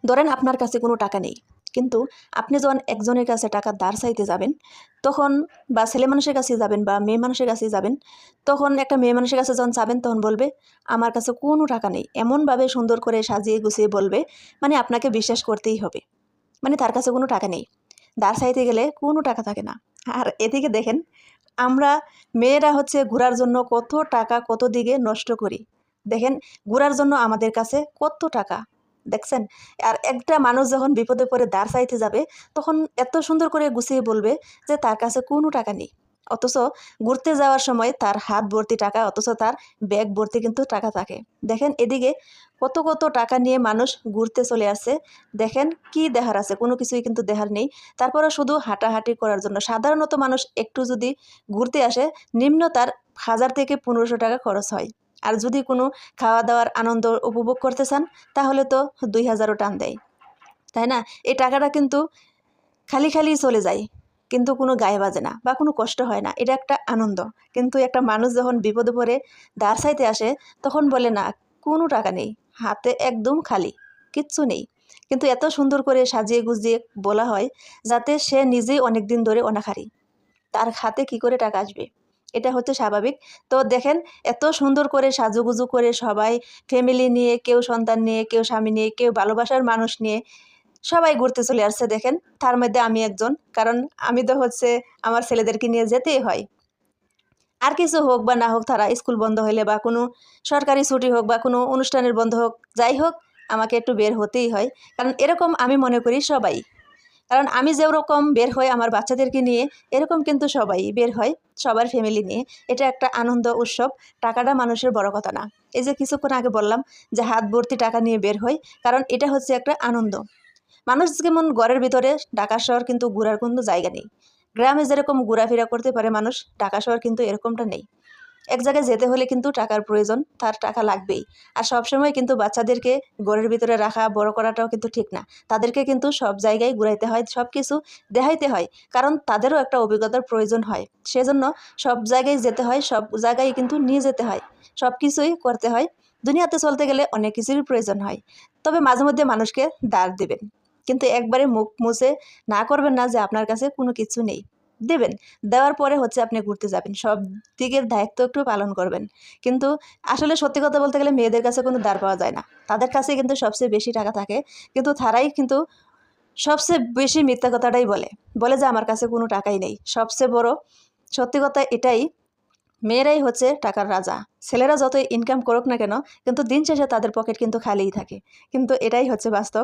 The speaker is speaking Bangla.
ধরেন আপনার কাছে কোনো টাকা নেই, কিন্তু আপনি যখন একজনের কাছে টাকা ধার চাইতে যাবেন তখন, বা ছেলে মানুষের কাছে যাবেন বা মেয়ে মানুষের কাছে যাবেন, তখন একটা মেয়ে মানুষের কাছে যখন যাবেন তখন বলবে আমার কাছে কোনো টাকা নেই, এমনভাবে সুন্দর করে সাজিয়ে গুছিয়ে বলবে, মানে আপনাকে বিশ্বাস করতেই হবে, মানে তার কাছে কোনো টাকা নেই। ধার চাইতে গেলে কোনো টাকা থাকে না। আর এদিকে দেখেন, আমরা মেয়েরা হচ্ছে ঘোরার জন্য কত টাকা কত দিকে নষ্ট করি। দেখেন, ঘোরার জন্য আমাদের কাছে কত টাকা, দেখছেন? আর একটা মানুষ যখন বিপদে পড়ে ধার চাইতে যাবে তখন এত সুন্দর করে গুছিয়ে বলবে যে তার কাছে কোনো টাকা নেই, অথচ ঘুরতে যাওয়ার সময় তার হাত ভর্তি টাকা, অথচ তার ব্যাগ ভর্তি কিন্তু টাকা থাকে। দেখেন এদিকে কত কত টাকা নিয়ে মানুষ ঘুরতে চলে আসছে, দেখেন কি দেখার আছে, কোনো কিছুই কিন্তু দেখার নেই। তারপরে শুধু হাঁটাহাঁটি করার জন্য সাধারণত মানুষ একটু যদি ঘুরতে আসে, নিম্ন তার 1000 থেকে 1500 টাকা খরচ হয়। আর যদি কোনো খাওয়া দাওয়ার আনন্দ উপভোগ করতে চান তাহলে তো 2000ও টান দেয়, তাই না? এই টাকাটা কিন্তু খালি খালি চলে যায়, কিন্তু কোনো গায়ে বাজে না বা কোনো কষ্ট হয় না, এটা একটা আনন্দ। কিন্তু একটা মানুষ যখন বিপদে পড়ে ধার চাইতে আসে তখন বলে না কোনো টাকা নেই, হাতে একদম খালি, কিচ্ছু নেই। কিন্তু এত সুন্দর করে সাজিয়ে গুজিয়ে বলা হয় যাতে সে নিজেই অনেক দিন ধরে অনাহারি, তার হাতে কি করে টাকা আসবে, এটা হচ্ছে স্বাভাবিক। তো দেখেন, এত সুন্দর করে সাজুগুজু করে সবাই ফ্যামিলি নিয়ে, কেউ সন্তান নিয়ে, কেউ স্বামী নিয়ে, কেউ ভালোবাসার মানুষ নিয়ে সবাই ঘুরতে চলে আসছে দেখেন। তার মধ্যে আমি একজন, কারণ আমি তো হচ্ছে আমার ছেলেদেরকে নিয়ে যেতেই হয়। আর কিছু হোক বা না হোক, তারা স্কুল বন্ধ হইলে বা কোনো সরকারি ছুটি হোক বা কোনো অনুষ্ঠানের বন্ধ হোক, যাই হোক আমাকে একটু বের হতেই হয়। কারণ এরকম আমি মনে করি সবাই, কারণ আমি যেরকম বের হই আমার বাচ্চাদেরকে নিয়ে, এরকম কিন্তু সবাই বের হয় সবার ফ্যামিলি নিয়ে। এটা একটা আনন্দ উৎসব, টাকাটা মানুষের বড় কথা না। এই যে কিছুক্ষণ আগে বললাম যে হাত ভর্তি টাকা নিয়ে বের হয়, কারণ এটা হচ্ছে একটা আনন্দ। মানুষ যেমন ঘরের ভিতরে, ঢাকা শহর কিন্তু ঘোরার কোনো জায়গা নেই। গ্রামে যেরকম ঘোরাফেরা করতে পারে মানুষ, ঢাকা শহর কিন্তু এরকমটা নেই। এক জায়গায় যেতে হলে কিন্তু টাকার প্রয়োজন, তার টাকা লাগবেই। আর সবসময় কিন্তু বাচ্চাদেরকে ঘরের ভিতরে রাখা বড় করাটাও কিন্তু ঠিক না। তাদেরকে কিন্তু সব জায়গায় ঘুরাইতে হয়, সব কিছু দেখাইতে হয়, কারণ তাদেরও একটা অভিজ্ঞতার প্রয়োজন হয়। সেজন্য সব জায়গায় যেতে হয়, সব জায়গায় কিন্তু নিয়ে যেতে হয়, সব কিছুই করতে হয়। দুনিয়াতে চলতে গেলে অনেক কিছুরই প্রয়োজন হয়। তবে মাঝে মধ্যে মানুষকে ধার দেবেন, কিন্তু একবারে মুখ মুছে না করবেন না যে আপনার কাছে কোনো কিছু নেই। দেবেন, দেওয়ার পরে হচ্ছে আপনি ঘুরতে যাবেন, সব দিকের দায়িত্ব একটু পালন করবেন। কিন্তু আসলে সত্যি কথা বলতে গেলে মেয়েদের কাছে কোনো ধার পাওয়া যায় না, তাদের কাছে কিন্তু সবচেয়ে বেশি টাকা থাকে। কিন্তু তারাই কিন্তু সবচেয়ে বেশি মিথ্যা কথাটাই বলে, বলে যে আমার কাছে কোনো টাকাই নেই। সবচেয়ে বড় সত্যি কথা এটাই, মেয়েরাই হচ্ছে টাকার রাজা। ছেলেরা যতই ইনকাম করুক না কেন, কিন্তু দিন শেষে তাদের পকেট কিন্তু খালিই থাকে। কিন্তু এটাই হচ্ছে বাস্তব।